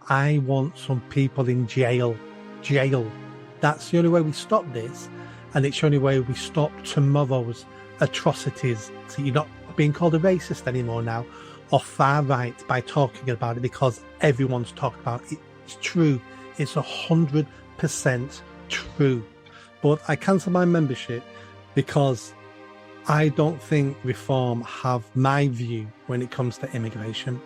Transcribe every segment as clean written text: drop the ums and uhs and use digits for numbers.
I want some people in jail. Jail. That's the only way we stop this. And it's the only way we stop tomorrow's atrocities. So you're not being called a racist anymore now, or far right, by talking about it, because everyone's talking about it. It's true. It's 100% true. But I cancelled my membership because I don't think Reform have my view when it comes to immigration.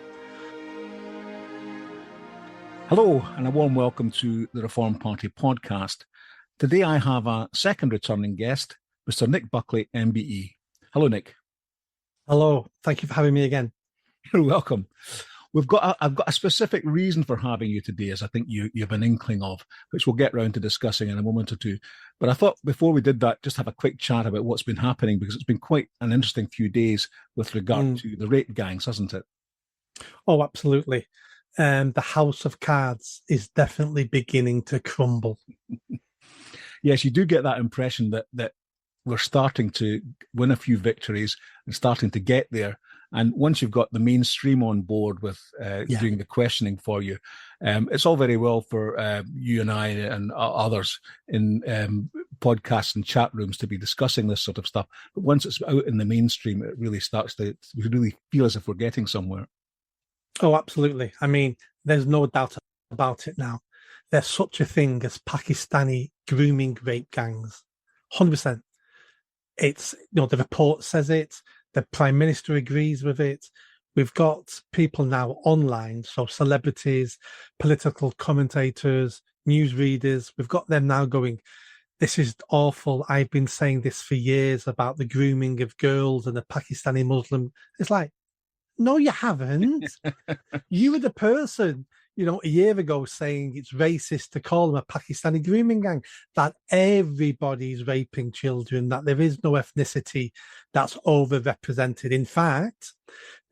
Hello, and a warm welcome to the Reform Party podcast. Today I have a second returning guest, Mr. Nick Buckley, MBE. Hello, Nick. Hello. Thank you for having me again. You're welcome. I've got a specific reason for having you today, as I think you have an inkling of, which we'll get round to discussing in a moment or two. But I thought before we did that, just have a quick chat about what's been happening, because it's been quite an interesting few days with regard to the rape gangs, hasn't it? Oh, absolutely. The house of cards is definitely beginning to crumble. Yes, you do get that impression that we're starting to win a few victories and starting to get there. And once you've got the mainstream on board with doing the questioning for you, it's all very well for you and I and others in podcasts and chat rooms to be discussing this sort of stuff. But once it's out in the mainstream, it really starts to really feel as if we're getting somewhere. Oh, absolutely. I mean, there's no doubt about it now. There's such a thing as Pakistani grooming rape gangs. 100%. It's, the report says it. The Prime Minister agrees with it. We've got people now online, so celebrities, political commentators, newsreaders. We've got them now going, this is awful. I've been saying this for years about the grooming of girls and the Pakistani Muslim. It's like, no, you haven't. You were the person, a year ago saying it's racist to call them a Pakistani grooming gang, that everybody's raping children, that there is no ethnicity that's overrepresented. In fact,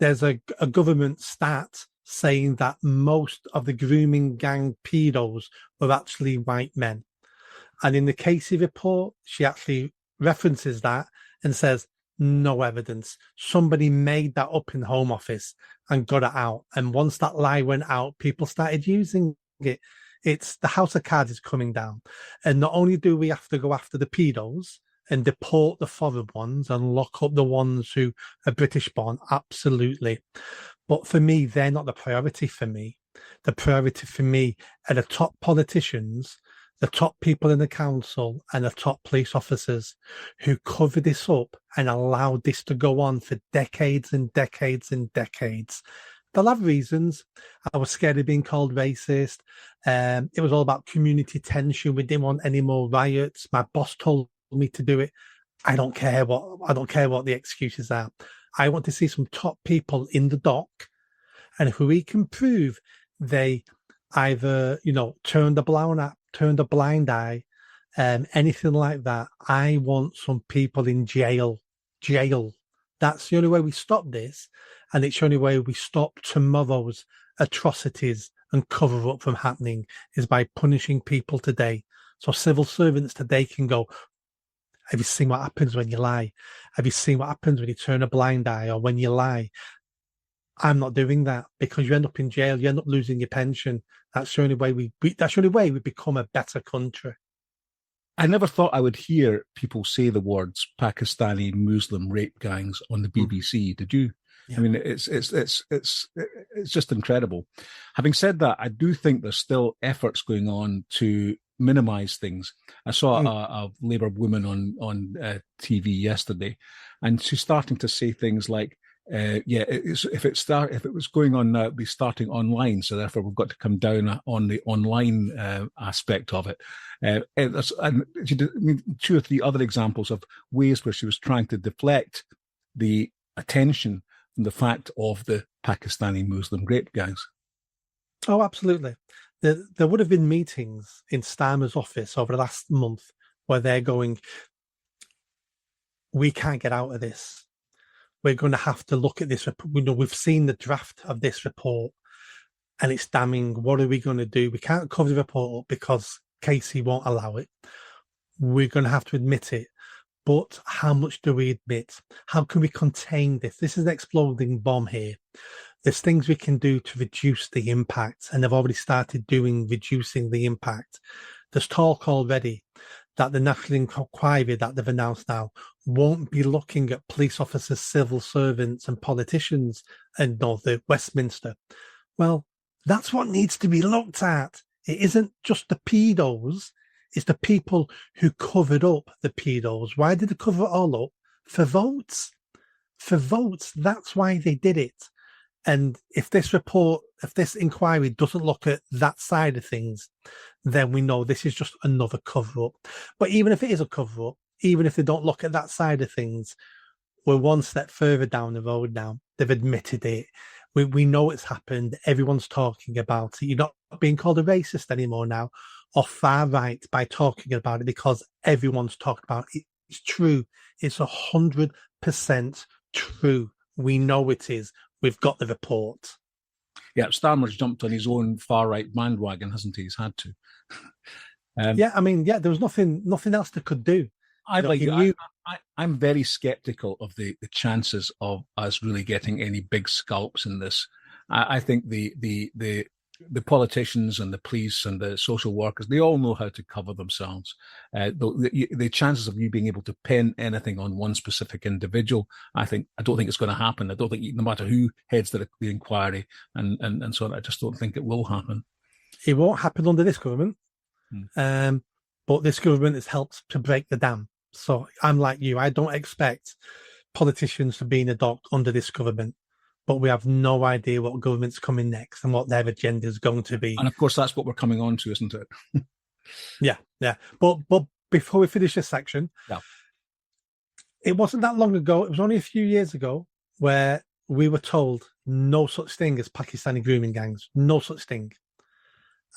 there's a government stat saying that most of the grooming gang pedos were actually white men. And in the Casey report, she actually references that and says, no evidence. Somebody made that up in the Home Office and got it out. And once that lie went out, people started using it. It's the house of cards is coming down. And not only do we have to go after the pedos and deport the foreign ones and lock up the ones who are British born, absolutely. But for me, they're not the priority for me. The priority for me are the top politicians, the top people in the council, and the top police officers who covered this up and allowed this to go on for decades and decades and decades. They'll have reasons. I was scared of being called racist. It was all about community tension. We didn't want any more riots. My boss told me to do it. I don't care what the excuses are. I want to see some top people in the dock, and if we can prove they either, turned a blind eye, anything like that, I want some people in jail. Jail. That's the only way we stop this, and it's the only way we stop tomorrow's atrocities and cover up from happening is by punishing people today. So civil servants today can go, have you seen what happens when you lie? Have you seen what happens when you turn a blind eye or when you lie? I'm not doing that, because you end up in jail, you end up losing your pension. That's the only way we become a better country. I never thought I would hear people say the words Pakistani Muslim rape gangs on the BBC. Did you? Yeah. I mean, it's just incredible. Having said that, I do think there's still efforts going on to minimize things. I saw a Labour woman on TV yesterday, and she's starting to say things like, if it was going on now, it'd be starting online. So therefore, we've got to come down on the online aspect of it. Two or three other examples of ways where she was trying to deflect the attention from the fact of the Pakistani Muslim rape gangs. Oh, absolutely. There would have been meetings in Starmer's office over the last month where they're going, we can't get out of this. We're going to have to look at this. We've seen the draft of this report and it's damning. What are we going to do? We can't cover the report up because Casey won't allow it. We're going to have to admit it. But how much do we admit? How can we contain this? This is an exploding bomb here. There's things we can do to reduce the impact, and they've already started reducing the impact. There's talk already that the national inquiry that they've announced now won't be looking at police officers, civil servants, and politicians and the Westminster. Well, that's what needs to be looked at. It isn't just the pedos, it's the people who covered up the pedos. Why did they cover it all up? For votes. For votes. That's why they did it. And if this inquiry doesn't look at that side of things, then we know this is just another cover-up. But even if it is a cover-up, even if they don't look at that side of things, we're one step further down the road now. They've admitted it. We know it's happened. Everyone's talking about it. You're not being called a racist anymore now, or far right, by talking about it, because everyone's talking about it. It's true. It's 100% true. We know it is. We've got the report. Yeah, Starmer's jumped on his own far right bandwagon, hasn't he? He's had to. There was nothing else they could do. I'm very skeptical of the chances of us really getting any big scalps in this. I think the politicians and the police and the social workers, they all know how to cover themselves. The chances of you being able to pin anything on one specific individual, I don't think it's going to happen. I don't think, no matter who heads the inquiry and so on, I just don't think it will happen. It won't happen under this government. But this government has helped to break the dam. So I'm like you. I don't expect politicians to be in the dock under this government. But we have no idea what government's coming next and what their agenda is going to be. And of course, that's what we're coming on to, isn't it? Yeah. But before we finish this section, it wasn't that long ago. It was only a few years ago where we were told no such thing as Pakistani grooming gangs, no such thing.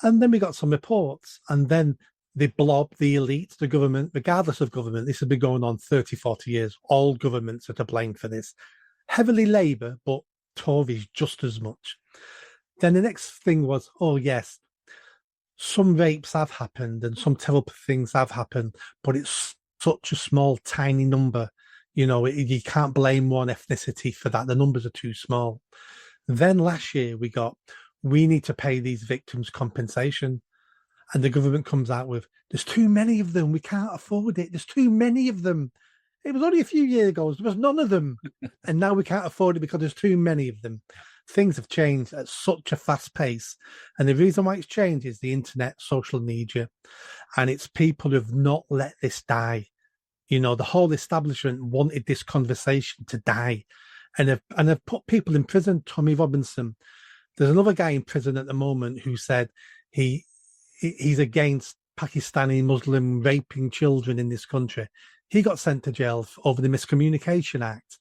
And then we got some reports, and then the blob, the elite, the government, regardless of government, this has been going on 30, 40 years. All governments are to blame for this. Heavily Labour, but Tories just as much. Then the next thing was, oh yes, some rapes have happened and some terrible things have happened, but it's such a small, tiny number. You can't blame one ethnicity for that. The numbers are too small. Then last year we need to pay these victims compensation. And the government comes out with, there's too many of them. We can't afford it. There's too many of them. It was only a few years ago. There was none of them. And now we can't afford it because there's too many of them. Things have changed at such a fast pace. And the reason why it's changed is the internet, social media, and it's people who've not let this die. The whole establishment wanted this conversation to die. And have put people in prison. Tommy Robinson. There's another guy in prison at the moment who said he's against Pakistani Muslim raping children in this country. He got sent to jail over the Miscommunication Act.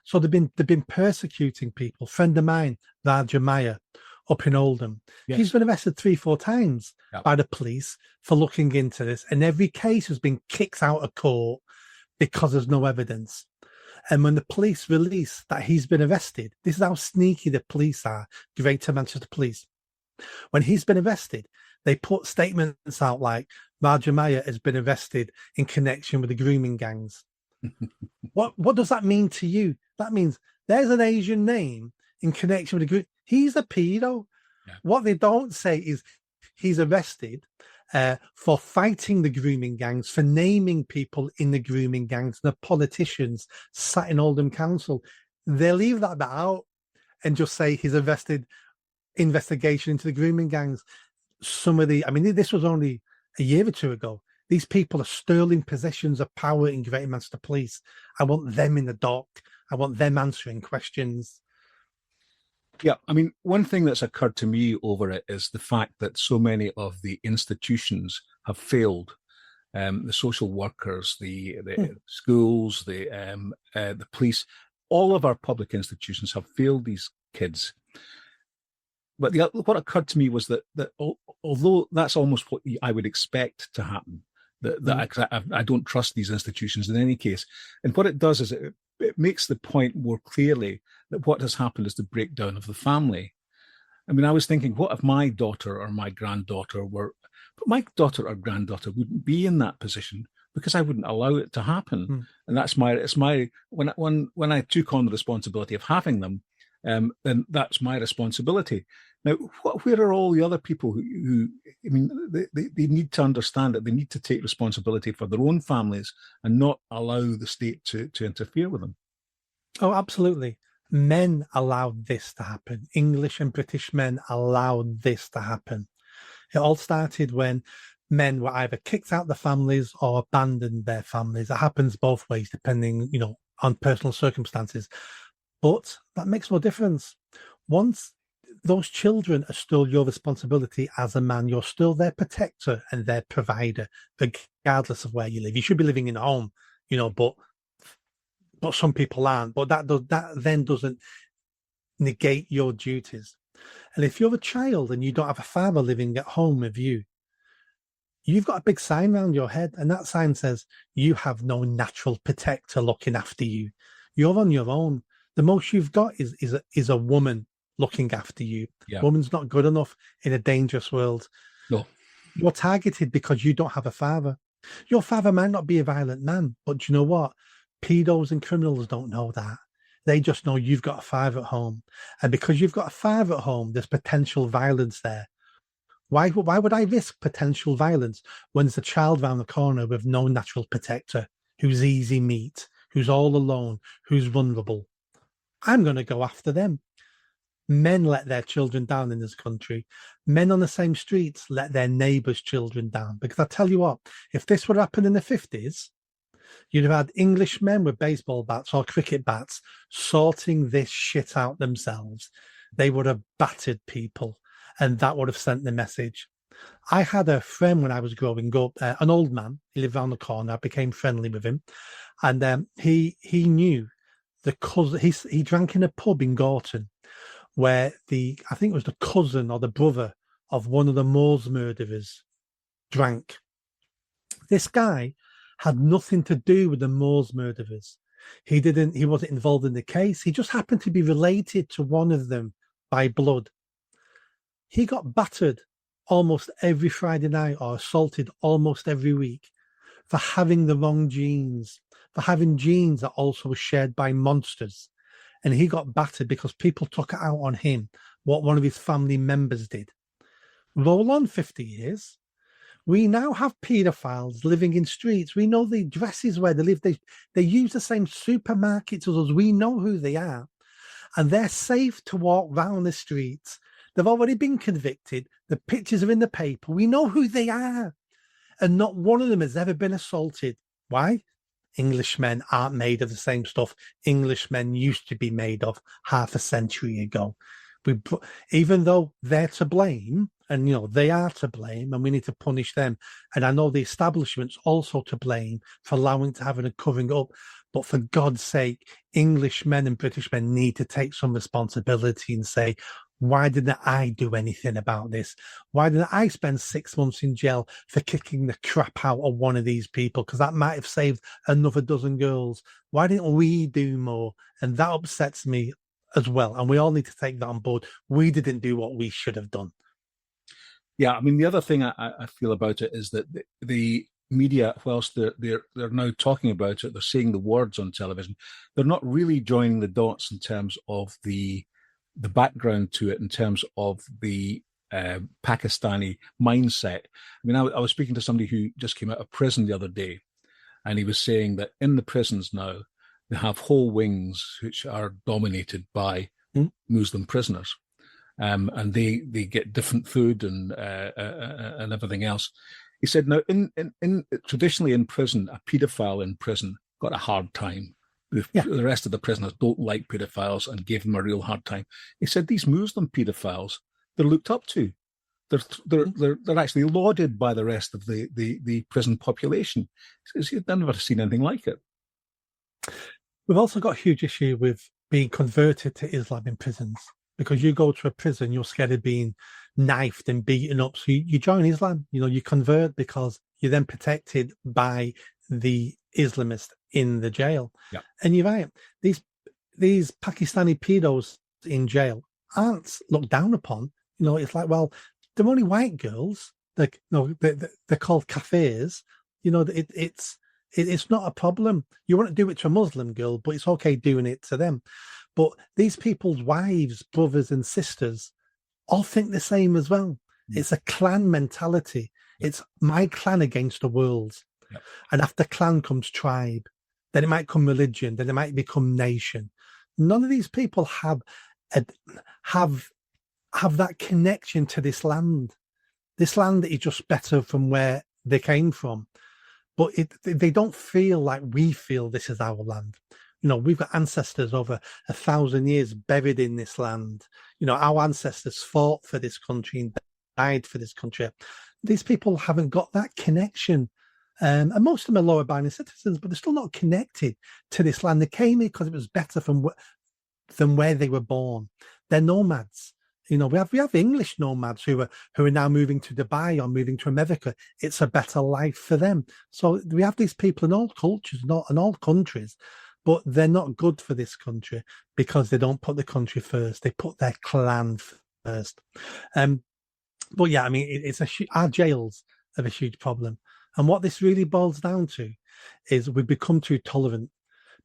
So they've been persecuting people. Friend of mine, Raja Maya, up in Oldham, he's been arrested 3-4 times by the police for looking into this, and every case has been kicked out of court because there's no evidence. And when the police release that he's been arrested, this is how sneaky the police are, Greater Manchester Police. When he's been arrested, they put statements out like, Raja Maya has been arrested in connection with the grooming gangs. What does that mean to you? That means there's an Asian name in connection with the group. He's a pedo. Yeah. What they don't say is he's arrested for fighting the grooming gangs, for naming people in the grooming gangs, the politicians sat in Oldham Council. They leave that bit out and just say he's arrested, investigation into the grooming gangs. This was only a year or two ago. These people are sterling possessions of power in Greater Manchester Police. I want them in the dock. I want them answering questions. Yeah, one thing that's occurred to me over it is the fact that so many of the institutions have failed. The social workers, the schools, the police, all of our public institutions have failed these kids. But what occurred to me was that although that's almost what I would expect to happen, I don't trust these institutions in any case. And what it does is it makes the point more clearly that what has happened is the breakdown of the family. I was thinking, what if my daughter or my granddaughter were, but my daughter or granddaughter wouldn't be in that position because I wouldn't allow it to happen. And that's when I took on the responsibility of having them, then that's my responsibility. Now, where are all the other people who I mean, they need to understand that they need to take responsibility for their own families and not allow the state to interfere with them? Oh, absolutely. Men allowed this to happen. English and British men allowed this to happen. It all started when men were either kicked out of the families or abandoned their families. It happens both ways, depending, on personal circumstances. But that makes no difference. Once those children are still your responsibility as a man, you're still their protector and their provider, regardless of where you live. You should be living in a home, but some people aren't. But that then doesn't negate your duties. And if you're a child and you don't have a father living at home with you, you've got a big sign around your head, and that sign says you have no natural protector looking after you. You're on your own. The most you've got is a woman looking after you. Yeah. Woman's not good enough in a dangerous world. No. You're targeted because you don't have a father. Your father might not be a violent man, but you know what? Pedos and criminals don't know that. They just know you've got a father at home. And because you've got a father at home, there's potential violence there. Why would I risk potential violence when there's a child round the corner with no natural protector, who's easy meat, who's all alone, who's vulnerable? I'm going to go after them. Men let their children down in this country. Men on the same streets let their neighbours' children down. Because I tell you what, if this would happen in the 50s, you'd have had English men with baseball bats or cricket bats sorting this shit out themselves. They would have battered people, and that would have sent the message. I had a friend when I was growing up, an old man. He lived around the corner. I became friendly with him. And he knew the cousin. He drank in a pub in Gorton where I think it was the cousin or the brother of one of the Moors murderers drank. This guy had nothing to do with the Moors murderers. He wasn't involved in the case. He just happened to be related to one of them by blood. He got battered almost every Friday night or assaulted almost every week for having the wrong genes, for having genes that also were shared by monsters. And he got battered because people took it out on him, what one of his family members did. Roll on 50 years. We now have paedophiles living in streets. We know the addresses where they live. They use the same supermarkets as us. We know who they are. And they're safe to walk round the streets. They've already been convicted. The pictures are in the paper. We know who they are. And not one of them has ever been assaulted. Why? Englishmen aren't made of the same stuff Englishmen used to be made of half a century ago. Even though they're to blame, and they are to blame, and we need to punish them. And I know the establishment's also to blame for allowing to having a covering up. But for God's sake, Englishmen and British men need to take some responsibility and say, why didn't I do anything about this? Why didn't I spend 6 months in jail for kicking the crap out of one of these people? Because that might have saved another dozen girls. Why didn't we do more? And that upsets me as well. And we all need to take that on board. We didn't do what we should have done. Yeah, I mean, the other thing I feel about it is that the media, whilst they're now talking about it, they're saying the words on television, they're not really joining the dots in terms of the background to it, in terms of the Pakistani mindset. I mean, I was speaking to somebody who just came out of prison the other day, and he was saying that in the prisons now, they have whole wings which are dominated by Muslim prisoners. And they get different food and everything else. He said, now, in traditionally in prison, a paedophile in prison got a hard time. The rest of the prisoners don't like paedophiles and gave them a real hard time. He said these Muslim paedophiles, they're looked up to. They're actually lauded by the rest of the prison population. He says, I've never seen anything like it. We've also got a huge issue with being converted to Islam in prisons. Because you go to a prison, you're scared of being knifed and beaten up. So you join Islam, you convert because you're then protected by the Islamist in the jail. Yeah. And you're right. These Pakistani pedos in jail aren't looked down upon. It's like, well, they're only white girls. They're called kafirs. It's not a problem. You want to do it to a Muslim girl, but it's okay doing it to them. But these people's wives, brothers, and sisters all think the same as well. It's a clan mentality. It's my clan against the world's. And after clan comes tribe, then it might come religion, then it might become nation. None of these people have that connection to this land. This land is just better from where they came from. But they don't feel like we feel this is our land. You know, we've got ancestors over 1,000 years buried in this land. You know, our ancestors fought for this country and died for this country. These people haven't got that connection. And most of them are law-abiding citizens, but they're still not connected to this land. They came here because it was better than where they were born. They're nomads. You know, we have English nomads who are now moving to Dubai or moving to America. It's a better life for them. So we have these people in all cultures, not in all countries, but they're not good for this country because they don't put the country first. They put their clan first. But yeah, I mean, our jails have a huge problem. And what this really boils down to is we've become too tolerant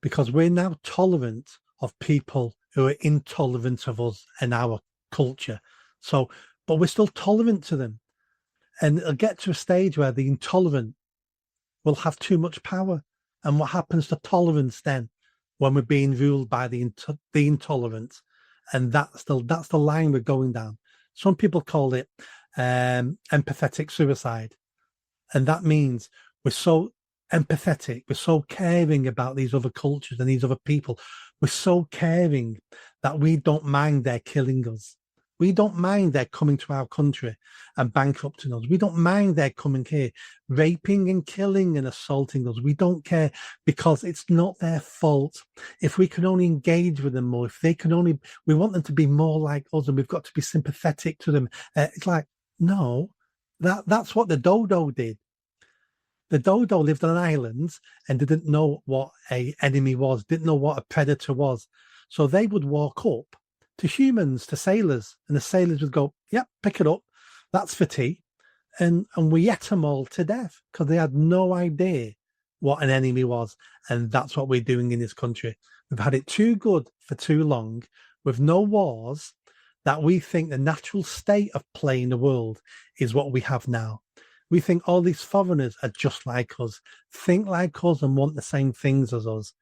because we're now tolerant of people who are intolerant of us and our culture. So, but we're still tolerant to them. And it'll get to a stage where the intolerant will have too much power. And what happens to tolerance then when we're being ruled by the intolerant? And that's the line we're going down. Some people call it empathetic suicide. And that means we're so empathetic, we're so caring about these other cultures and these other people. We're so caring that we don't mind their killing us. We don't mind their coming to our country and bankrupting us. We don't mind their coming here, raping and killing and assaulting us. We don't care because it's not their fault. If we can only engage with them more, we want them to be more like us and we've got to be sympathetic to them. It's like, no, that's what the dodo did. The dodo lived on an island and didn't know what an enemy was, didn't know what a predator was. So they would walk up to humans, to sailors, and the sailors would go, yep, pick it up. That's for tea. And we ate them all to death because they had no idea what an enemy was. And that's what we're doing in this country. We've had it too good for too long with no wars that we think the natural state of play in the world is what we have now. We think all these foreigners are just like us, think like us and want the same things as us.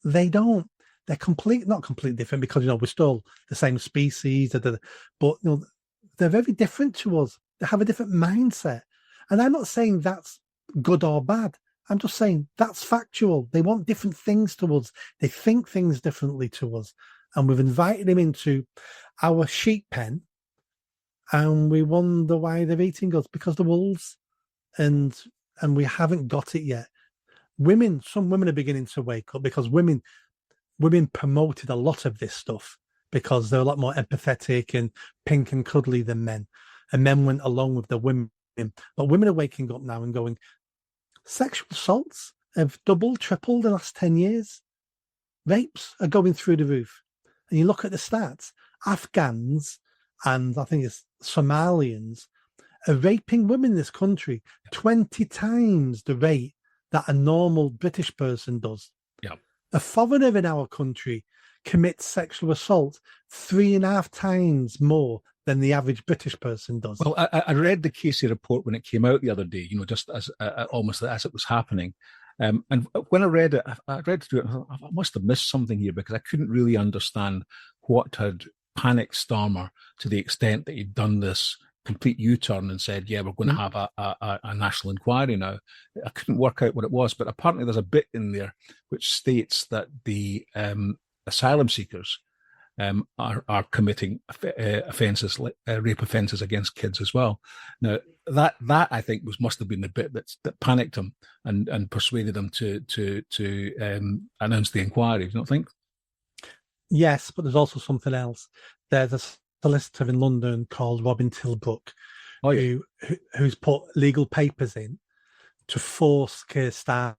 They don't. They're not completely different because, you know, we're still the same species, but, you know, they're very different to us. They have a different mindset. And I'm not saying that's good or bad. I'm just saying that's factual. They want different things to us. They think things differently to us. And we've invited them into our sheep pen and we wonder why they're eating us because the wolves. And we haven't got it yet. Some women are beginning to wake up because women promoted a lot of this stuff because they're a lot more empathetic and pink and cuddly than men. And men went along with the women. But women are waking up now and going, sexual assaults have doubled, tripled in the last 10 years. Rapes are going through the roof. And you look at the stats, Afghans and I think it's Somalians are raping women in this country 20 times the rate that a normal British person does. Yeah. A foreigner in our country commits sexual assault 3.5 times more than the average British person does. Well, I read the Casey report when it came out the other day, you know, just as almost as it was happening. And when I read it, I read through it, I must have missed something here because I couldn't really understand what had panicked Starmer to the extent that he'd done this complete U-turn and said, yeah, we're going to have a national inquiry now. I couldn't work out what it was, but apparently there's a bit in there which states that the asylum seekers are committing offences, rape offences against kids as well. Now, that I think must have been the bit that panicked him and persuaded him to announce the inquiry. Do you not think? Yes, but there's also something else. There's a solicitor in London called Robin Tilbrook, who's put legal papers in to force Keir Starmer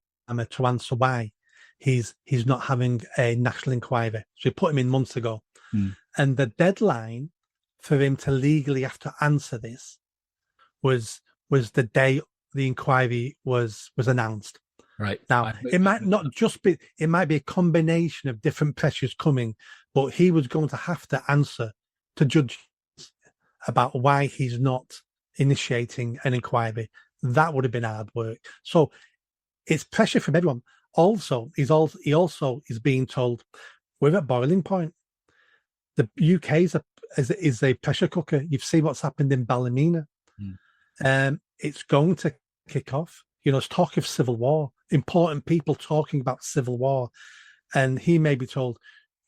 to answer why he's not having a national inquiry. So he put him in months ago. And the deadline for him to legally have to answer this was the day the inquiry was announced. Right. Now, it might not just be, it might be a combination of different pressures coming, but he was going to have to answer to judges about why he's not initiating an inquiry. That would have been hard work. So it's pressure from everyone. Also, he also is being told we're at boiling point. The UK is a pressure cooker. You've seen what's happened in Ballymena. It's going to kick off. You know, it's talk of civil war. Important people talking about civil war, and he may be told,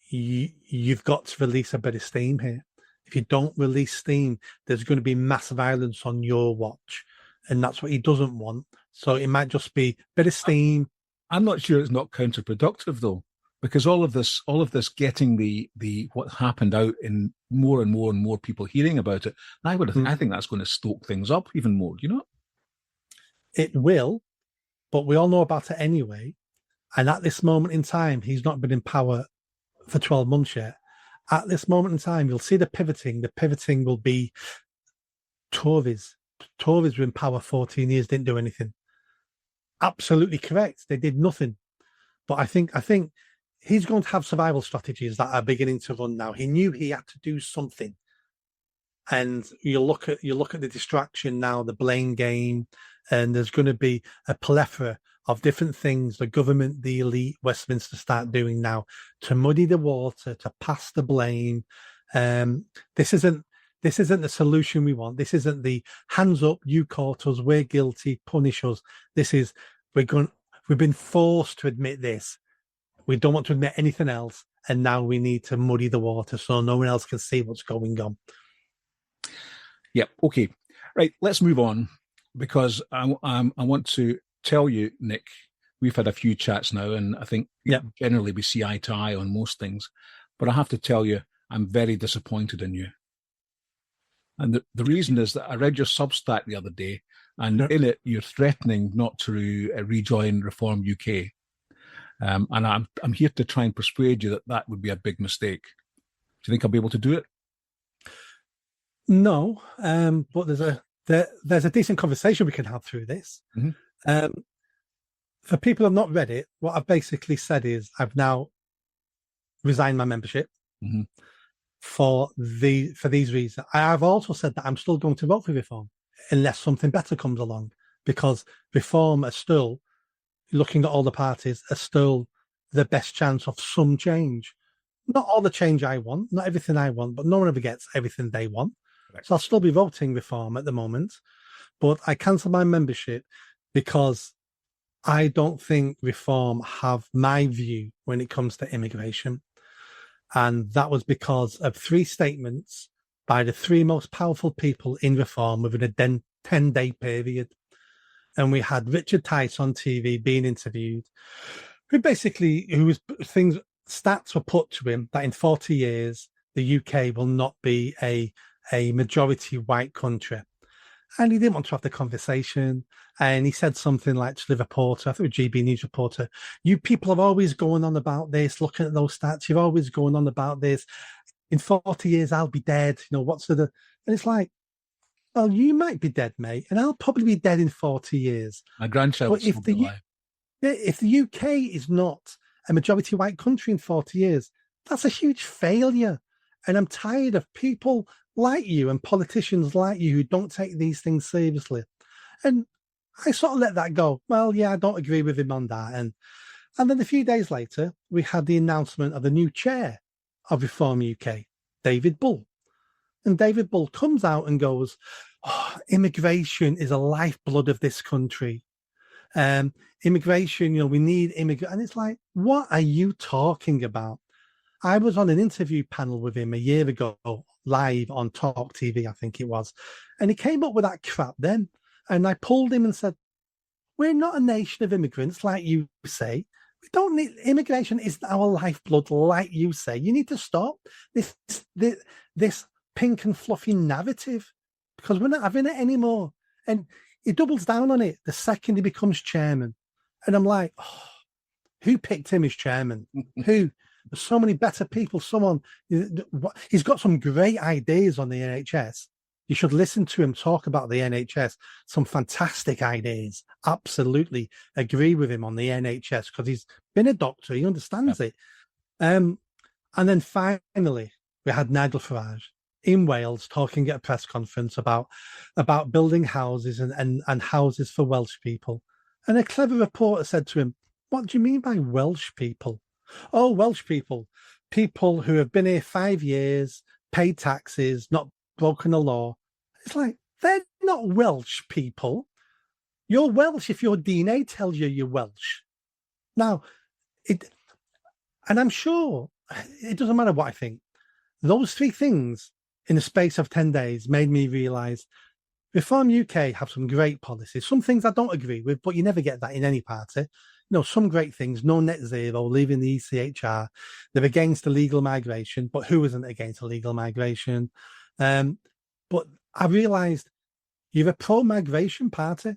"You've got to release a bit of steam here. If you don't release steam, there's going to be mass violence on your watch," and that's what he doesn't want. So it might just be a bit of steam. I'm not sure it's not counterproductive though, because all of this getting the what happened out in more and more and more people hearing about it, I think that's going to stoke things up even more. Do you know? It will, but we all know about it anyway. And at this moment in time, he's not been in power for 12 months yet. At this moment in time, you'll see the pivoting. The pivoting will be Tories. Tories were in power 14 years, didn't do anything. Absolutely correct. They did nothing. But I think he's going to have survival strategies that are beginning to run now. He knew he had to do something. And you look at the distraction now, the blame game, and there's going to be a plethora of different things the government, the elite, Westminster start doing now to muddy the water, to pass the blame. This isn't the solution we want. This isn't the hands up, you caught us, we're guilty, punish us. This is we've been forced to admit this. We don't want to admit anything else, and now we need to muddy the water so no one else can see what's going on. Yep. Okay. Right. Let's move on, because I want to tell you, Nick, we've had a few chats now, and I think generally we see eye to eye on most things. But I have to tell you, I'm very disappointed in you. And the reason is that I read your Substack the other day, and in it you're threatening not to rejoin Reform UK. And I'm here to try and persuade you that would be a big mistake. Do you think I'll be able to do it? No, but there's a decent conversation we can have through this. For people who have not read it, what I've basically said is I've now resigned my membership for these reasons. I've also said that I'm still going to vote for Reform unless something better comes along, because Reform are still, looking at all the parties, are still the best chance of some change. Not all the change I want, not everything I want, but no one ever gets everything they want. Right. So I'll still be voting Reform at the moment, but I cancelled my membership because I don't think Reform have my view when it comes to immigration. And that was because of 3 statements by the 3 most powerful people in Reform within a 10-day period. And we had Richard Tice on TV being interviewed, stats were put to him that in 40 years, the UK will not be a majority white country. And he didn't want to have the conversation. And he said something like to the reporter, I think it was GB News reporter, you people are always going on about this, looking at those stats, you're always going on about this. In 40 years, I'll be dead. You know, and it's like, well, you might be dead, mate, and I'll probably be dead in 40 years. My grandchild will be alive. If the UK is not a majority white country in 40 years, that's a huge failure. And I'm tired of people like you and politicians like you who don't take these things seriously. And I sort of let that go. Well, yeah, I don't agree with him on that. And then a few days later, we had the announcement of the new chair of Reform UK, David Bull. And David Bull comes out and goes, immigration is a lifeblood of this country. Immigration, we need immigrants. And it's like, what are you talking about? I was on an interview panel with him a year ago, live on Talk TV, I think it was. And he came up with that crap then. And I pulled him and said, we're not a nation of immigrants, like you say. We don't need, immigration isn't our lifeblood, like you say. You need to stop this pink and fluffy narrative, because we're not having it anymore. And he doubles down on it the second he becomes chairman. And I'm like, who picked him as chairman? Who? There's so many better people. He's got some great ideas on the NHS, You should listen to him talk about the NHS. Some fantastic ideas. Absolutely agree with him on the NHS because he's been a doctor. He understands it. And then finally, we had Nigel Farage in Wales talking at a press conference about building houses and houses for Welsh people. And a clever reporter said to him, "What do you mean by Welsh people?" "Oh, Welsh people who have been here 5 years, paid taxes, not broken the law." It's like, they're not Welsh people. You're Welsh if your DNA tells you you're Welsh. Now, and I'm sure it doesn't matter what I think. Those three things in the space of 10 days made me realise Reform UK have some great policies. Some things I don't agree with, but you never get that in any party. Some great things, no net zero, leaving the ECHR. They're against illegal migration, but who isn't against illegal migration? But I realised you're a pro-migration party.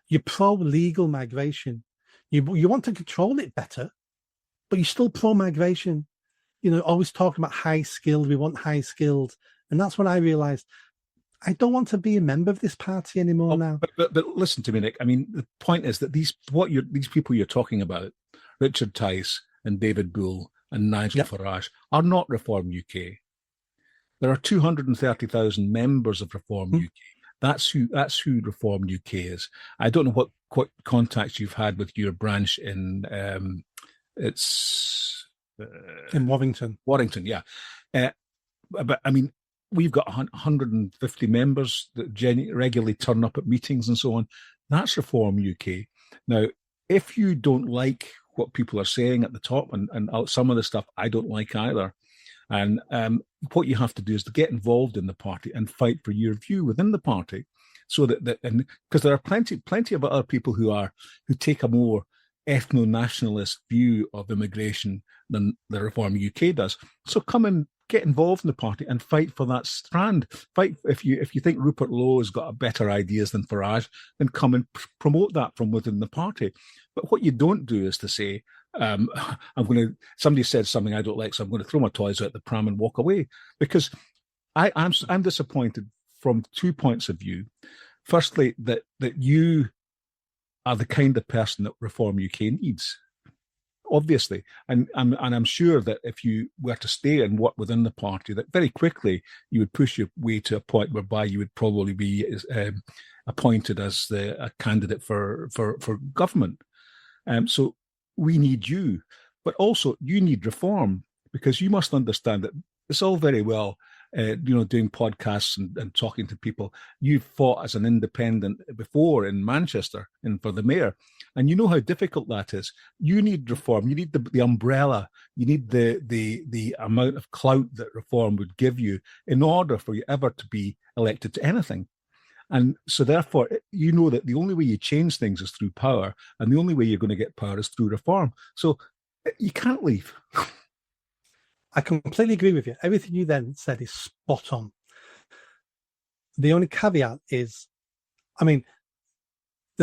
You're pro-legal migration. You want to control it better, but you're still pro-migration. Always talking about high skilled. We want high skilled. And that's when I realised I don't want to be a member of this party anymore now. But listen to me, Nick. I mean, the point is that these people you're talking about, Richard Tice and David Bull and Nigel Farage, are not Reform UK. There are 230,000 members of Reform UK. That's who Reform UK is. I don't know what contacts you've had with your branch in in Warrington. Warrington, yeah. But I mean, we've got 150 members that regularly turn up at meetings and so on. That's Reform UK. Now, if you don't like what people are saying at the top, and some of the stuff I don't like either, and what you have to do is to get involved in the party and fight for your view within the party, so that and because there are plenty of other people who take a more ethno-nationalist view of immigration than the Reform UK does. So come and get involved in the party and fight for that strand. Fight if you think Rupert Lowe has got better ideas than Farage, then come and promote that from within the party. But what you don't do is to say, somebody said something I don't like, so I'm going to throw my toys out the pram and walk away. Because I'm disappointed from 2 points of view. Firstly, that you are the kind of person that Reform UK needs, obviously, and I'm sure that if you were to stay and work within the party, that very quickly you would push your way to a point whereby you would probably be appointed as a candidate for government. So we need you, but also you need reform, because you must understand that it's all very well doing podcasts and talking to people. You've fought as an independent before in Manchester and for the mayor, and you know how difficult that is. You need reform. You need the umbrella. You need the amount of clout that reform would give you in order for you ever to be elected to anything. And so therefore, you know that the only way you change things is through power, and the only way you're going to get power is through reform. So you can't leave. I completely agree with you. Everything you then said is spot on. The only caveat is, the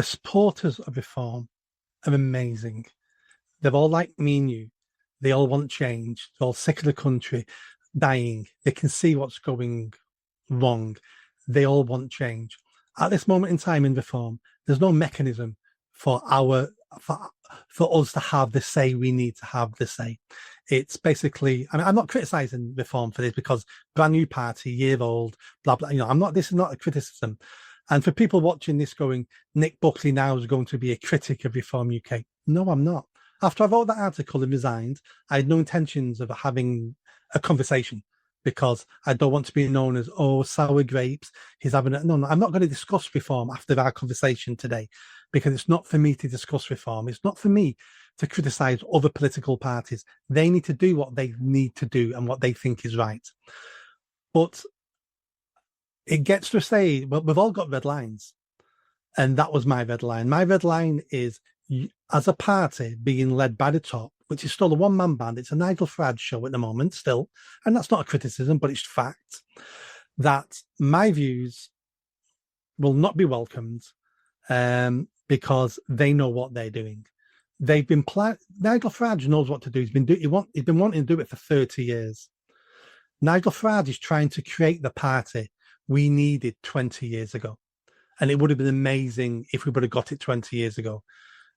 supporters of reform are amazing. They're all like me and you. They all want change. They're all sick of the country dying. They can see what's going wrong. They all want change. At this moment in time in reform, there's no mechanism for us to have the say we need to have the say. It's basically, I'm not criticizing reform for this, because brand new party, year old, blah, blah. This is not a criticism. And for people watching this going, Nick Buckley now is going to be a critic of Reform UK. No, I'm not. After I wrote that article and resigned, I had no intentions of having a conversation, because I don't want to be known as, sour grapes. He's having no, I'm not going to discuss reform after our conversation today, because it's not for me to discuss reform. It's not for me to criticize other political parties. They need to do what they need to do and what they think is right. But it gets to say, well, we've all got red lines. And that was my red line. My red line is, as a party being led by the top, which is still a one-man band. It's a Nigel Farage show at the moment still. And that's not a criticism, but it's fact, that my views will not be welcomed because they know what they're doing. They've been Nigel Farage knows what to do. He's been wanting to do it for 30 years. Nigel Farage is trying to create the party we needed 20 years ago. And it would have been amazing if we would have got it 20 years ago.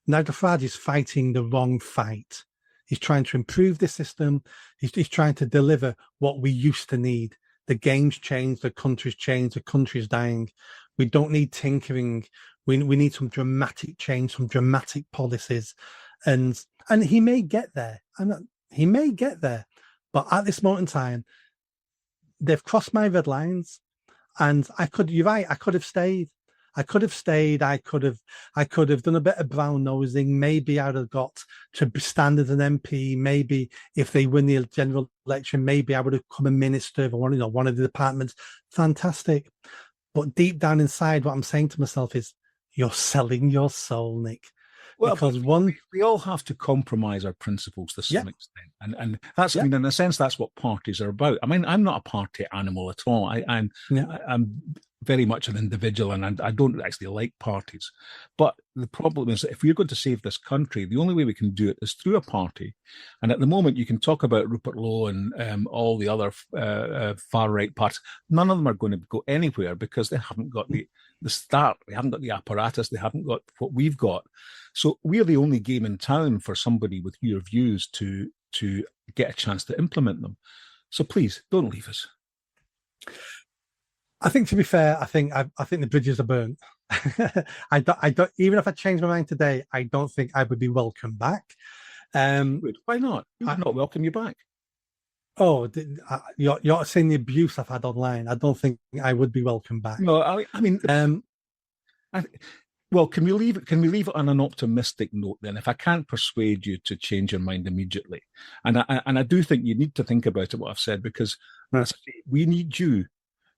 Nigel Farage is fighting the wrong fight. He's trying to improve the system. He's trying to deliver what we used to need. The game's changed, the country's changed, the country's dying. We don't need tinkering. We need some dramatic change, some dramatic policies. And he may get there. He may get there. But at this moment in time, they've crossed my red lines. And you're right, I could have stayed. I could have done a bit of brown nosing. Maybe I'd have got to stand as an MP. Maybe if they win the general election, maybe I would have become a minister of one of the departments. Fantastic. But deep down inside, what I'm saying to myself is, you're selling your soul, Nick. Well, because we all have to compromise our principles to some extent, and that's I mean, in a sense, that's what parties are about. I mean, I'm not a party animal at all. I'm very much an individual, and I don't actually like parties. But the problem is that if we're going to save this country, the only way we can do it is through a party. And at the moment, you can talk about Rupert Lowe and all the other far right parties. None of them are going to go anywhere because they haven't got the start. They haven't got the apparatus. They haven't got what we've got. So we're the only game in town for somebody with your views to get a chance to implement them. So please don't leave us. I think, to be fair, I think the bridges are burnt. I don't. Even if I change my mind today, I don't think I would be welcome back. Why not? Who would not welcome you back? Oh, you're seeing the abuse I've had online. I don't think I would be welcome back. No, I mean, well, can we leave it on an optimistic note then? If I can't persuade you to change your mind immediately, and I do think you need to think about it, what I've said, because we need you.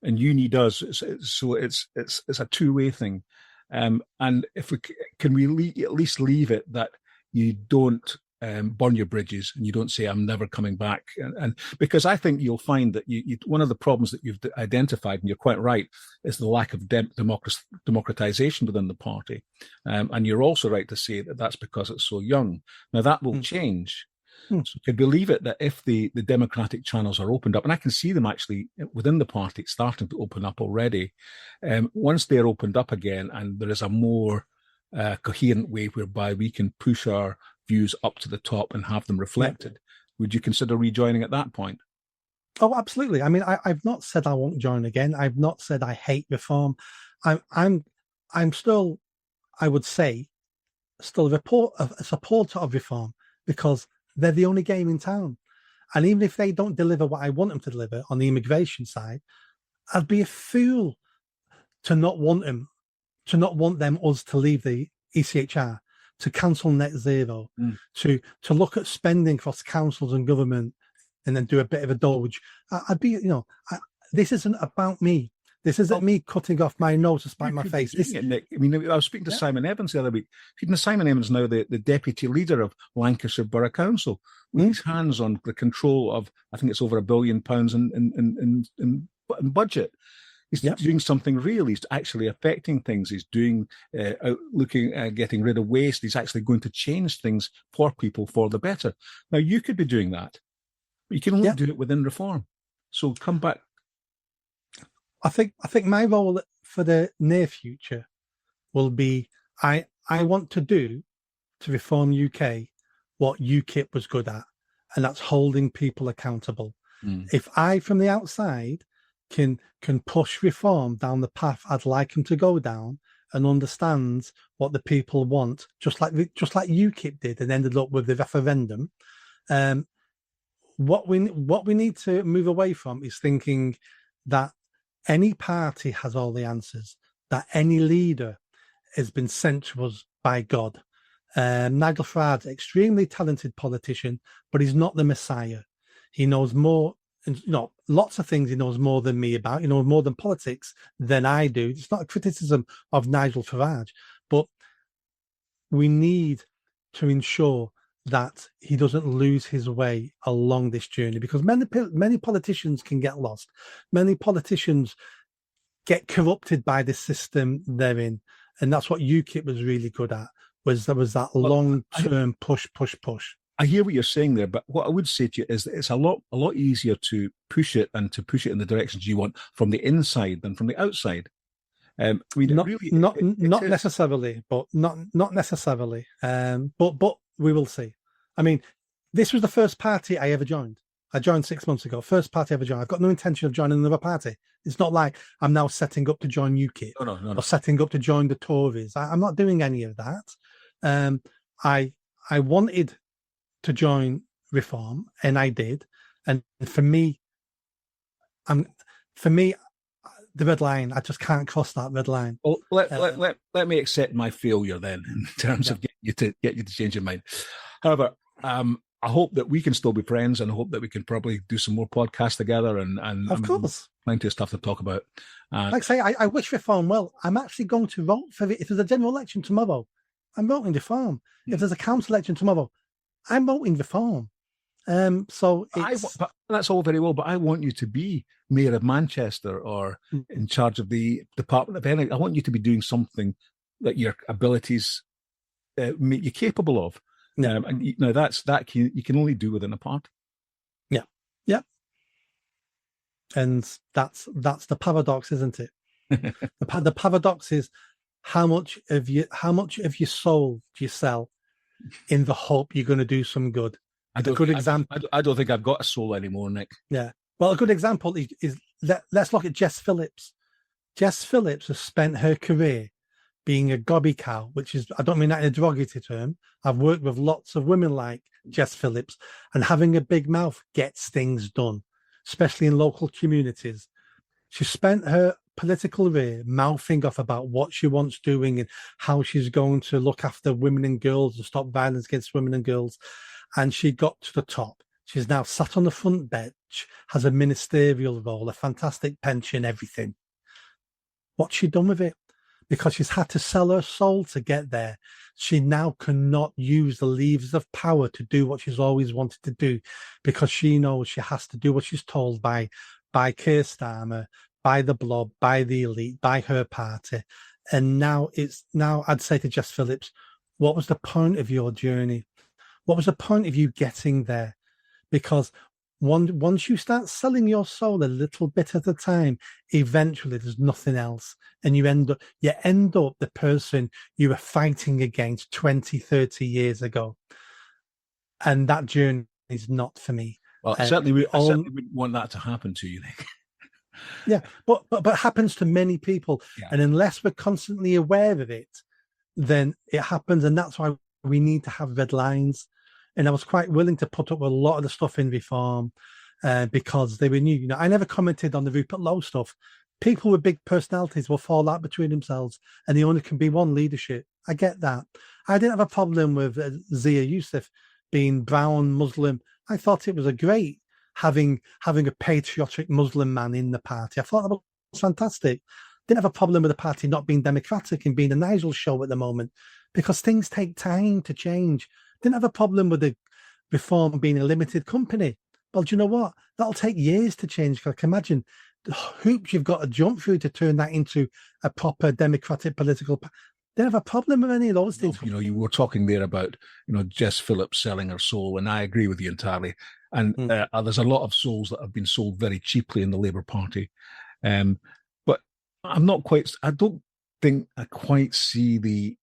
And you need us, so it's a two-way thing. And if we at least leave it that you don't burn your bridges and you don't say I'm never coming back, and because I think you'll find that you one of the problems that you've identified, and you're quite right, is the lack of democratization within the party, and you're also right to say that that's because it's so young. Now that will change. So could we leave it that if the democratic channels are opened up, and I can see them actually within the party starting to open up already, once they're opened up again and there is a more coherent way whereby we can push our views up to the top and have them reflected, would you consider rejoining at that point? Oh, absolutely. I mean, I've not said I won't join again. I've not said I hate reform. I'm still, I would say, still a supporter of reform because they're the only game in town. And even if they don't deliver what I want them to deliver on the immigration side, I'd be a fool to not want us to leave the ECHR, to cancel net zero, to look at spending across councils and government and then do a bit of a doge. I'd be, this isn't about me. This isn't me cutting off my nose to spite my face. Nick. I mean, I was speaking to Simon Evans the other week. Simon Evans now the deputy leader of Lancashire Borough Council, with his hands on the control of, I think it's over £1 billion in budget. He's doing something real. He's actually affecting things. He's doing, getting rid of waste. He's actually going to change things for people for the better. Now, you could be doing that, but you can only do it within reform. So come back. I think my role for the near future will be I want to reform UK what UKIP was good at, and that's holding people accountable. If I from the outside can push reform down the path I'd like them to go down and understand what the people want, just like UKIP did and ended up with the referendum, what we need to move away from is thinking that any party has all the answers, that any leader has been sent to us by God. Nigel Farage, extremely talented politician, but he's not the Messiah. He knows more, and lots of things he knows more than me about. He knows more than politics than I do. It's not a criticism of Nigel Farage, but we need to ensure that he doesn't lose his way along this journey, because many politicians can get lost. Many politicians get corrupted by the system they're in, and that's what UKIP was really good at. Was that long-term push. I hear what you're saying there, but what I would say to you is that it's a lot easier to push it and to push it in the directions you want from the inside than from the outside. I mean, not necessarily, but not necessarily. But we will see. I mean, this was the first party I ever joined. I joined 6 months ago. First party I ever joined. I've got no intention of joining another party. It's not like I'm now setting up to join UKIP or setting up to join the Tories. I'm not doing any of that. I wanted to join Reform, and I did. And for me, the red line, I just can't cross that red line. Well, let me accept my failure then in terms of get you to change your mind. However, I hope that we can still be friends, and I hope that we can probably do some more podcasts together. And of course, plenty of stuff to talk about. Like I say, I wish Reform well. I'm actually going to vote for it. If there's a general election tomorrow, I'm voting Reform. If there's a council election tomorrow, I'm voting Reform. So but that's all very well, but I want you to be mayor of Manchester or in charge of the Department of Energy. I want you to be doing something that your abilities make you capable of. And you can only do within a party. Yeah. And that's the paradox, isn't it? The paradox is how much of your soul do you sell in the hope you're going to do some good? I don't think I've got a soul anymore, Nick. Yeah. Well, a good example is let's look at Jess Phillips. Jess Phillips has spent her career being a gobby cow, which is, I don't mean that in a derogatory term. I've worked with lots of women like Jess Phillips, and having a big mouth gets things done, especially in local communities. She spent her political career mouthing off about what she wants doing and how she's going to look after women and girls and stop violence against women and girls. And she got to the top. She's now sat on the front bench, has a ministerial role, a fantastic pension, everything. What's she done with it? Because she's had to sell her soul to get there. She now cannot use the levers of power to do what she's always wanted to do, because she knows she has to do what she's told by Keir Starmer, by the Blob, by the elite, by her party. And now I'd say to Jess Phillips, what was the point of your journey? What was the point of you getting there? Because once you start selling your soul a little bit at a time, eventually there's nothing else. And you end up the person you were fighting against 20, 30 years ago. And that journey is not for me. Well, I certainly wouldn't want that to happen to you, Nick. Yeah, but it happens to many people. Yeah. And unless we're constantly aware of it, then it happens. And that's why we need to have red lines. And I was quite willing to put up with a lot of the stuff in Reform because they were new. You know, I never commented on the Rupert Lowe stuff. People with big personalities will fall out between themselves, and there only can be one leadership. I get that. I didn't have a problem with Zia Youssef being brown Muslim. I thought it was a great having a patriotic Muslim man in the party. I thought that was fantastic. Didn't have a problem with the party not being democratic and being a Nigel show at the moment, because things take time to change. Didn't have a problem with the Reform being a limited company. Well, do you know what? That'll take years to change. I can imagine the hoops you've got to jump through to turn that into a proper democratic political. Didn't have a problem with any of those things. You know, you were talking there about, Jess Phillips selling her soul, and I agree with you entirely. And there's a lot of souls that have been sold very cheaply in the Labour Party. But I don't think I quite see the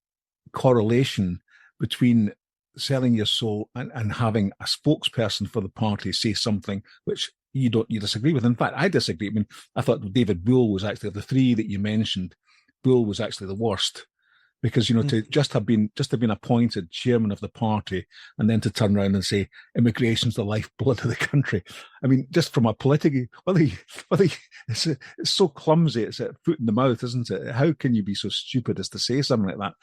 correlation between selling your soul and having a spokesperson for the party say something which you disagree with. In fact, I disagree. I mean, I thought David Bull was actually, of the three that you mentioned, Bull was actually the worst, because to just have been appointed chairman of the party and then to turn around and say immigration's the lifeblood of the country. I mean, just from a political, it's so clumsy. It's a foot in the mouth, isn't it? How can you be so stupid as to say something like that?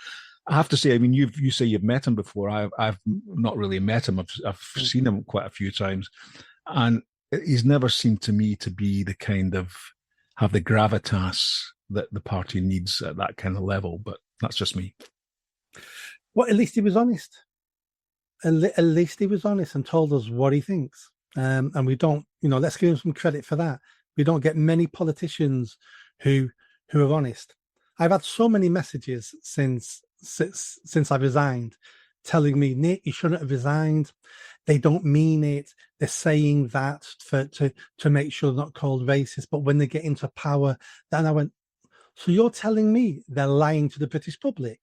I have to say, I mean, you say you've met him before. I've not really met him. I've seen him quite a few times, and he's never seemed to me to be the kind of have the gravitas that the party needs at that kind of level. But that's just me. Well, at least he was honest. At least he was honest and told us what he thinks. And we don't, let's give him some credit for that. We don't get many politicians who are honest. I've had so many messages since I resigned telling me, Nick, you shouldn't have resigned. They don't mean it. They're saying that to make sure they're not called racist. But when they get into power, then I went, so you're telling me they're lying to the British public?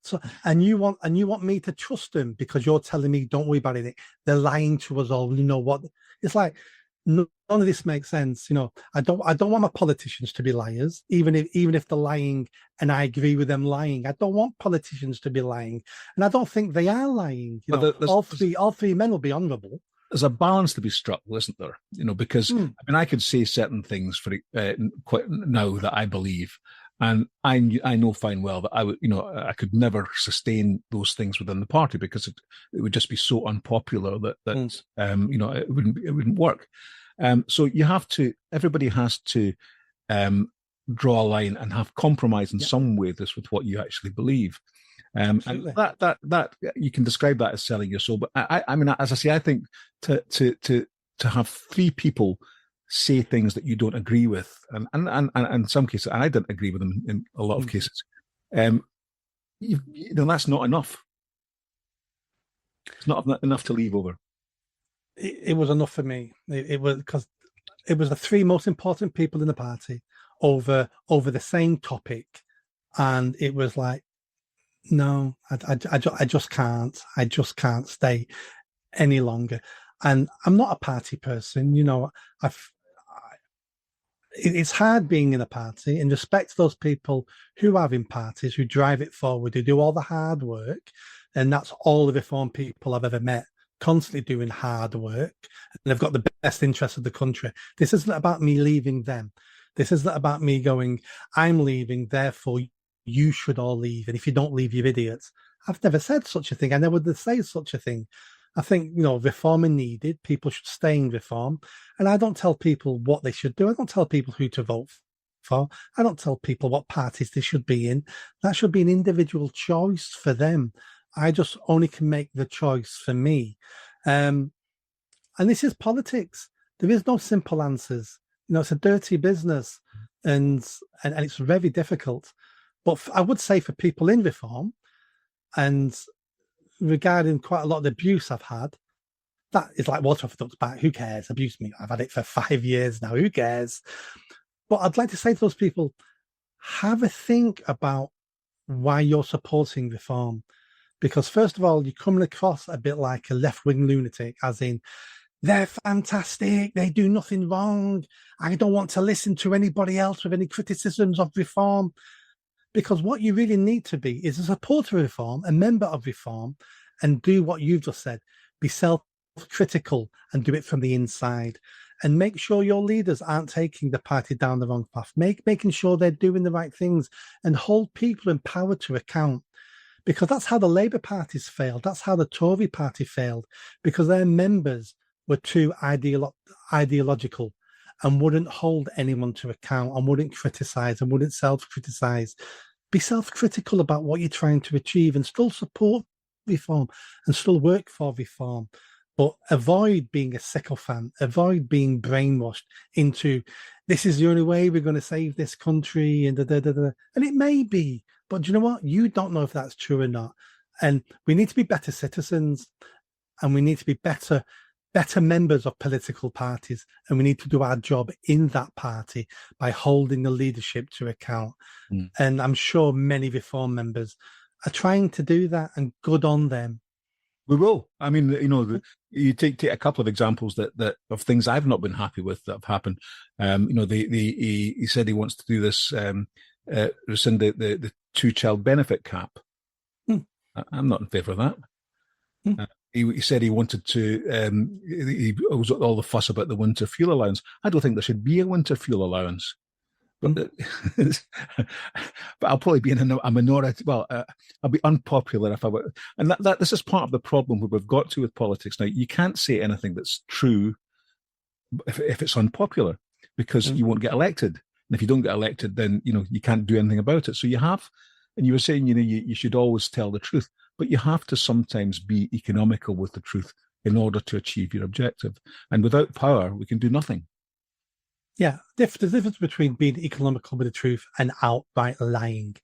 So and you want me to trust them because you're telling me don't worry about it. They're lying to us all. You know what? It's like none of this makes sense. You know, I don't want my politicians to be liars, even if they're lying and I agree with them lying. I don't want politicians to be lying, and I don't think they are lying. You know, all three men will be honourable. There's a balance to be struck, isn't there? You know, because I mean, I could say certain things for quite now that I believe. And I know fine well that I could never sustain those things within the party because it would just be so unpopular that it wouldn't work. So everybody has to draw a line and have compromise in some way with what you actually believe. And that you can describe that as selling your soul. But I mean, as I say, I think to have three people say things that you don't agree with, and in some cases, I didn't agree with them in a lot of cases. That's not enough. It's not enough to leave over. It was enough for me. It was because it was the three most important people in the party over the same topic, and it was like, no, I just can't. I just can't stay any longer. And I'm not a party person, you know. It's hard being in a party, and respect those people who are in parties, who drive it forward, who do all the hard work. And that's all the reform people I've ever met, constantly doing hard work. And they've got the best interests of the country. This isn't about me leaving them. This isn't about me going, I'm leaving, therefore you should all leave. And if you don't leave, you're idiots. I've never said such a thing. I never would say such a thing. I think, reform is needed. People should stay in reform. And I don't tell people what they should do. I don't tell people who to vote for. I don't tell people what parties they should be in. That should be an individual choice for them. I just only can make the choice for me. And this is politics. There is no simple answers. It's a dirty business and it's very difficult. But I would say for people in reform and regarding quite a lot of the abuse I've had, that is like water off a duck's back. Who cares? Abuse me. I've had it for 5 years now. Who cares? But I'd like to say to those people, have a think about why you're supporting reform. Because first of all, you're coming across a bit like a left-wing lunatic, as in, they're fantastic, they do nothing wrong, I don't want to listen to anybody else with any criticisms of reform. Because what you really need to be is a supporter of reform, a member of reform, and do what you've just said. Be self-critical and do it from the inside. And make sure your leaders aren't taking the party down the wrong path. Making sure they're doing the right things and hold people in power to account. Because that's how the Labour parties failed. That's how the Tory party failed. Because their members were too ideological and wouldn't hold anyone to account and wouldn't criticise and wouldn't self-criticise. Be self-critical about what you're trying to achieve and still support reform and still work for reform. But avoid being a sycophant, avoid being brainwashed into, this is the only way we're going to save this country, and And it may be, but do you know what? You don't know if that's true or not. And we need to be better citizens, and we need to be better members of political parties, and we need to do our job in that party by holding the leadership to account. And I'm sure many reform members are trying to do that, and good on them. We will. I mean, you take a couple of examples that of things I've not been happy with that have happened. He said he wants to do this, rescind the 2-child benefit cap. I'm not in favour of that. He said he wanted to. He was all the fuss about the winter fuel allowance. I don't think there should be a winter fuel allowance. But I'll probably be in a minority. Well, I'll be unpopular if I were. And this is part of the problem where we've got to with politics now. You can't say anything that's true if it's unpopular, because you won't get elected. And if you don't get elected, then you can't do anything about it. So you have, and you were saying you should always tell the truth, but you have to sometimes be economical with the truth in order to achieve your objective. And without power, we can do nothing. Yeah, the difference between being economical with the truth and outright lying.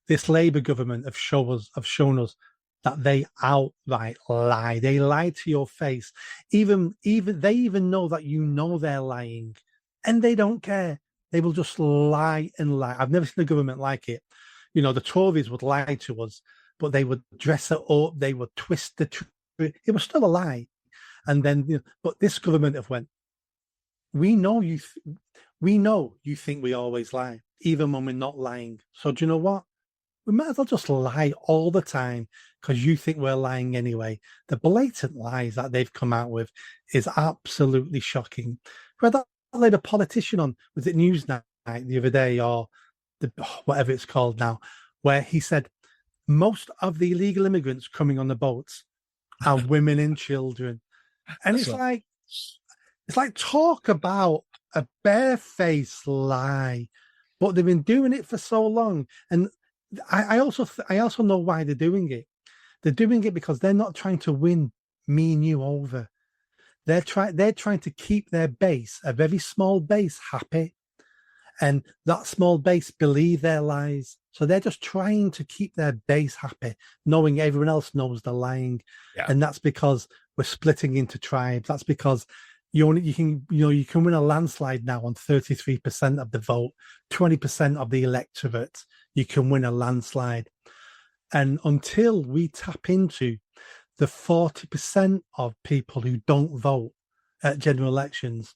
This Labour government have shown us that they outright lie. They lie to your face. Even they even know that you know they're lying, and they don't care. They will just lie and lie. I've never seen a government like it. You know, the Tories would lie to us, but they would dress it up. They would twist the truth. It was still a lie. And then, but this government have went, we know you think we always lie, even when we're not lying. So do you know what? We might as well just lie all the time because you think we're lying anyway. The blatant lies that they've come out with is absolutely shocking. We had a politician on, was it Newsnight the other day or whatever it's called now, where he said most of the illegal immigrants coming on the boats are women and children. And it's like talk about a barefaced lie, but they've been doing it for so long. And I also know why they're doing it. They're doing it because they're not trying to win me and you over. They're trying to keep their base, a very small base, happy, and that small base believe their lies. So they're just trying to keep their base happy, knowing everyone else knows they're lying, and that's because we're splitting into tribes. That's because you can win a landslide now on 33% of the vote, 20% of the electorate. You can win a landslide, and until we tap into the 40% of people who don't vote at general elections,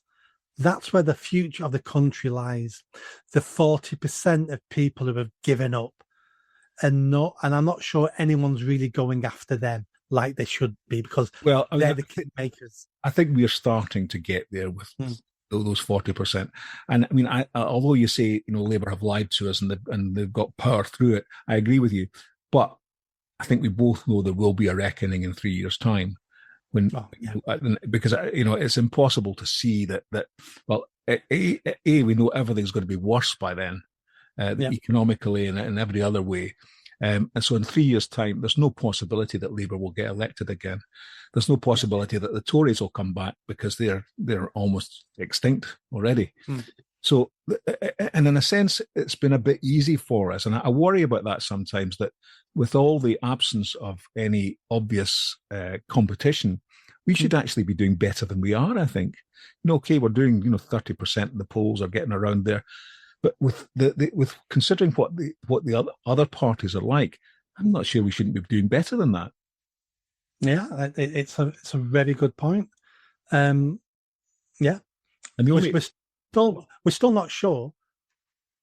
that's where the future of the country lies. The 40% of people who have given up, and I'm not sure anyone's really going after them like they should be, because they're the kingmakers. I think we're starting to get there with those 40%. And I mean, although you say Labour have lied to us and they've got power through it, I agree with you. But I think we both know there will be a reckoning in 3 years' time, because it's impossible to see that. Well, we know everything's going to be worse by then, economically and in every other way. And so in 3 years' time, there's no possibility that Labour will get elected again. There's no possibility that the Tories will come back because they're almost extinct already. So, and in a sense, it's been a bit easy for us. And I worry about that sometimes, that with all the absence of any obvious competition, we should actually be doing better than we are, I think. Okay, we're doing, 30% of the polls are getting around there. But with with considering what the other parties are like, I'm not sure we shouldn't be doing better than that. Yeah, it's a very good point. And we're still not sure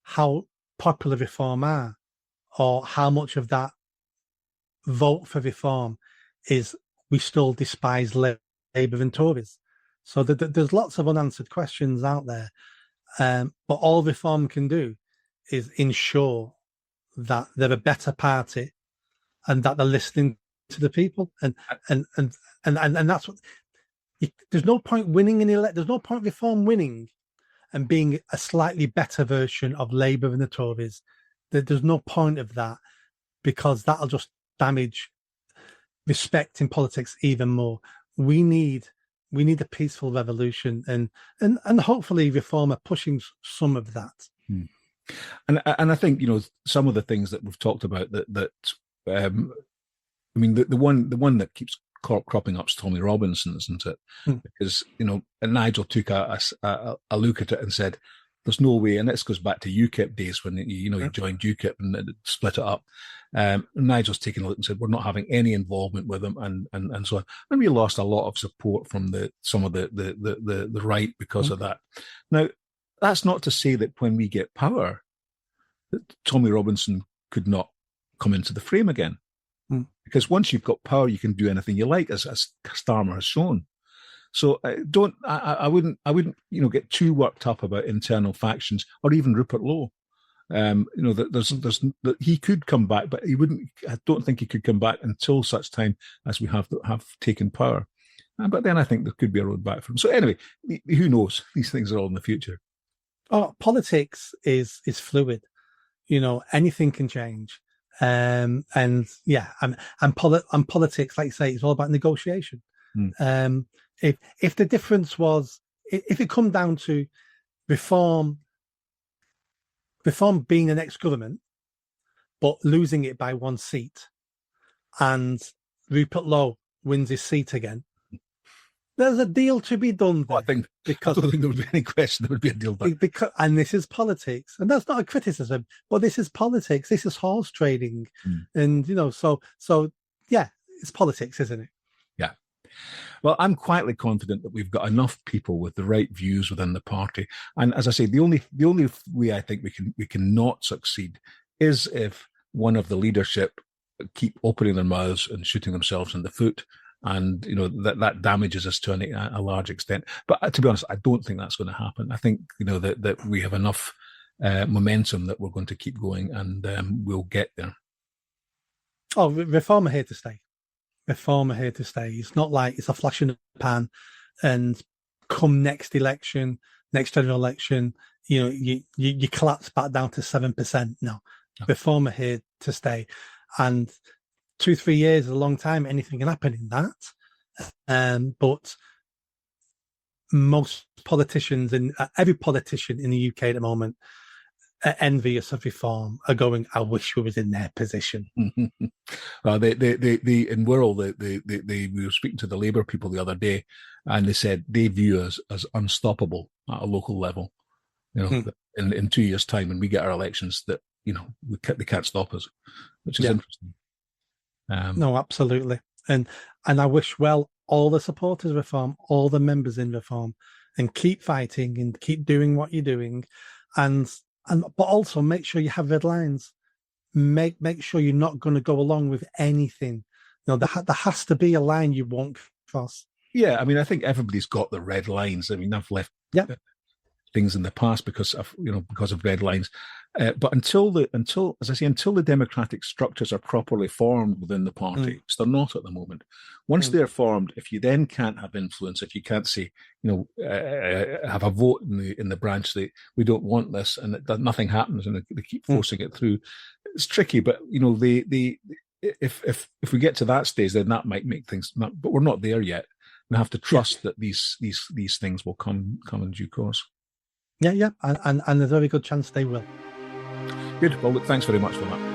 how popular Reform are, or how much of that vote for Reform is we still despise Labour and Tories. So there's lots of unanswered questions out there. But all Reform can do is ensure that they're a better party and that they're listening to the people. And that's what. There's no point winning there's no point Reform winning and being a slightly better version of Labour and the Tories. There's no point of that, because that'll just damage respect in politics even more. We need a peaceful revolution, and hopefully Reform are pushing some of that. And I think some of the things that we've talked about that I mean the one that keeps cropping up is Tommy Robinson, isn't it? Because and Nigel took a look at it and said, there's no way, and this goes back to UKIP days when you joined UKIP and it split it up. Nigel's taken a look and said, we're not having any involvement with them, and so on. And we lost a lot of support from some of the right because of that. Now, that's not to say that when we get power, that Tommy Robinson could not come into the frame again. Because once you've got power, you can do anything you like, as Starmer has shown. So I wouldn't get too worked up about internal factions or even Rupert Lowe. That he could come back, but he wouldn't. I don't think he could come back until such time as we have taken power. But then I think there could be a road back for him. So anyway, who knows? These things are all in the future. Oh, politics is fluid. Anything can change. And politics, like you say, it's all about negotiation. If the difference was, if it come down to Reform being the next government, but losing it by one seat, and Rupert Lowe wins his seat again, there's a deal to be done there. I don't think there would be any question there would be a deal done. And this is politics, and that's not a criticism, but this is politics. This is horse trading, and so yeah, it's politics, isn't it? Yeah. Well, I'm quietly confident that we've got enough people with the right views within the party, and as I say, the only way I think we can not succeed is if one of the leadership keep opening their mouths and shooting themselves in the foot. And that damages us to a large extent. But to be honest, I don't think that's going to happen. I think that we have enough momentum that we're going to keep going, and we'll get there. Oh, Reform are here to stay. Reform are here to stay. It's not like it's a flash in the pan, and come next election, next general election, you collapse back down to 7%. No, Reform are here to stay, and 2-3 years is a long time. Anything can happen in that. But most politicians and every politician in the UK at the moment envious of Reform are going, I wish we was in their position. We were speaking to the Labour people the other day, and they said they view us as unstoppable at a local level. In 2 years' time, when we get our elections, that they can't stop us, which is interesting. No, absolutely. And I wish all the supporters of Reform, all the members in Reform, and keep fighting and keep doing what you're doing. But also make sure you have red lines. Make sure you're not going to go along with anything. There has to be a line you won't cross. Yeah, I mean, I think everybody's got the red lines. I mean, I've left things in the past because of red lines. But until the democratic structures are properly formed within the party, which they're not at the moment. Once they're formed, if you then can't have influence, if you can't say, have a vote in the branch that we don't want this, and nothing happens, and they keep forcing it through, it's tricky. But if we get to that stage, then that might make things. But we're not there yet. We have to trust that these things will come in due course. Yeah, and there's a very good chance they will. Good. Well, look, thanks very much for that.